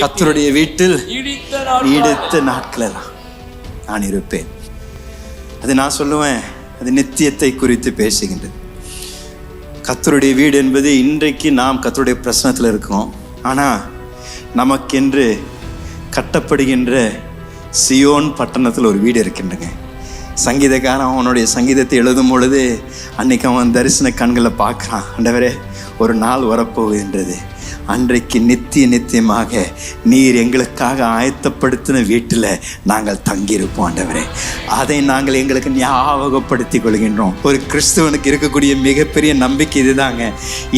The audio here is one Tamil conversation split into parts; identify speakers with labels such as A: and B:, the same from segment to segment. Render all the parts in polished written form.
A: கர்த்தருடைய வீட்டில் நீடித்த நாட்களெல்லாம் நான் இருப்பேன். அது நான் சொல்லுவேன், அது நித்தியத்தை குறித்து பேசுகின்றது. கர்த்தருடைய வீடு என்பது இன்றைக்கு நாம் கர்த்தருடைய பிரசனத்தில் இருக்கோம். ஆனால் நமக்கென்று கட்டப்படுகின்ற சியோன் பட்டணத்தில் ஒரு வீடு இருக்கின்றங்க. சங்கீதக்காரன் அவனுடைய சங்கீதத்தை எழுதும் பொழுது அன்னைக்கு அவன் தரிசன கண்களை பார்க்குறான். ஆண்டவரே, ஒரு நாள் வரப்போகின்றது, அன்றைக்கு நித்தியமாக நீர் எங்களுக்காக ஆயத்தப்படுத்தின வீட்டில் நாங்கள் தங்கியிருப்போம். ஆண்டவரே, அதை நாங்கள் எங்களுக்கு ஞாபகப்படுத்தி கொள்கின்றோம். ஒரு கிறிஸ்துவனுக்கு இருக்கக்கூடிய மிகப்பெரிய நம்பிக்கை இதுதாங்க.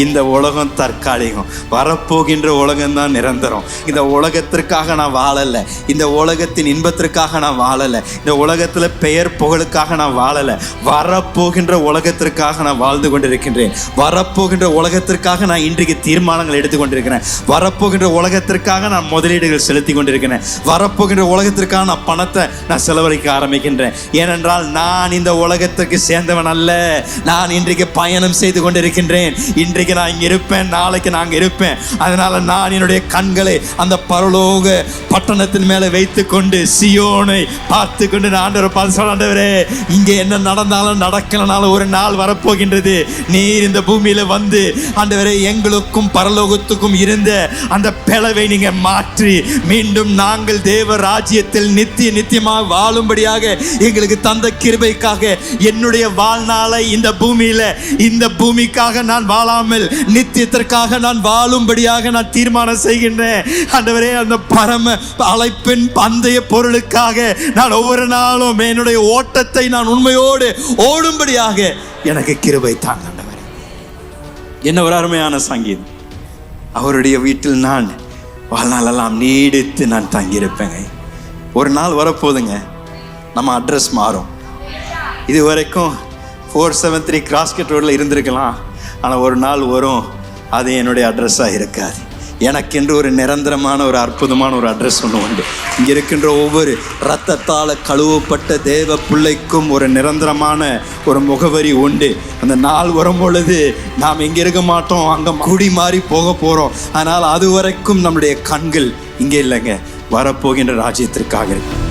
A: இந்த உலகம் தற்காலிகம், வரப்போகின்ற உலகம்தான் நிரந்தரம். இந்த உலகத்திற்காக நான் வாழலை, இந்த உலகத்தின் இன்பத்திற்காக நான் வாழலை, இந்த உலகத்தில் பெயர் புகழுக்காக நான் வாழலை. வரப்போகின்ற உலகத்திற்காக நான் வாழ்ந்து கொண்டிருக்கின்றேன். வரப்போகின்ற உலகத்திற்காக நான் இன்றைக்கு தீர்மானங்கள் எடுத்துக்கொண்டிருக்கிறேன். வரப்போகின்ற உலகத்திற்காக நான் முதலீடுகள் செலுத்தி கொண்டிருக்கிறேன். வரப்போகின்ற உலகத்திற்காக நான் பணத்தை நான் செலவழிக்க ஆரம்பிக்கின்றேன். ஏனென்றால் நான் இந்த உலகத்திற்கு சேர்ந்தவன் அல்ல. நான் இன்றைக்கு பயணம் செய்து கொண்டிருக்கின்றேன். இன்றைக்கு நான் இங்கே இருப்பேன், நாளைக்கு நான் அங்கே இருப்பேன். அதனால நான் என்னுடைய கண்களை அந்த பரலோக பட்டணத்தின் மேலே வைத்து கொண்டு சியோனை பார்த்து கொண்டு நான் ஆண்டவரை பார்த்து சொல்ல, ஆண்டவரே, இங்கே என்ன நடந்தாலும் நடக்கலனாலும் ஒரு நாள் வரப்போகின்றது. நீர் இந்த பூமியில வந்து ஆண்டவரே எங்களுக்கும் பரலோகத்துக்கும் இருந்த அந்த பிளவை நீங்க மாற்றி மீண்டும் நாங்கள் தேவ ராஜ்யத்தில் நித்தியமாக வாழும்படியாக எங்களுக்கு தந்த கிருபைக்காக என்னுடைய வாழ்நாளை இந்த பூமிக்காக நான் வாழாமல் நித்தியத்திற்காக நான் வாழும்படியாக நான் தீர்மானம் செய்கின்றேன். ஆண்டவரே, அந்த பரம அழைப்பின் பந்தய பொருளுக்காக நான் ஒவ்வொரு நாளும் என்னுடைய ஓட்டத்தை நான் உண்மையோடு ஓடும்படியாக எனக்கு கிருபை தாங்க. ஆண்டவரே, என்ன ஒரு அருமையான சங்கீதம். அவருடைய வீட்டில் நான் வாழ்நாளெல்லாம் நீடித்து நான் தங்கியிருப்பேங்க. ஒரு நாள் வரப்போதுங்க, நம்ம அட்ரஸ் மாறும். இது வரைக்கும் 473 கிராஸ்கட் ரோடில் இருந்திருக்கலாம். ஆனால் ஒரு நாள் வரும், அது என்னுடைய அட்ரஸாக இருக்காது. எனக்கென்று ஒரு நிரந்தரமான ஒரு அற்புதமான ஒரு அட்ரஸ் ஒன்று உண்டு. இங்கே இருக்கின்ற ஒவ்வொரு இரத்தத்தால் கழுவப்பட்ட தேவ பிள்ளைக்கும் ஒரு நிரந்தரமான ஒரு முகவரி உண்டு. அந்த நாள் வரும் பொழுது நாம் இங்கே இருக்க மாட்டோம், அங்கே குடி மாறி போக போகிறோம். ஆனால் அது வரைக்கும் நம்முடைய கண்கள் இங்கே இல்லைங்க, வரப்போகின்ற ராஜ்யத்திற்காக இருக்கு.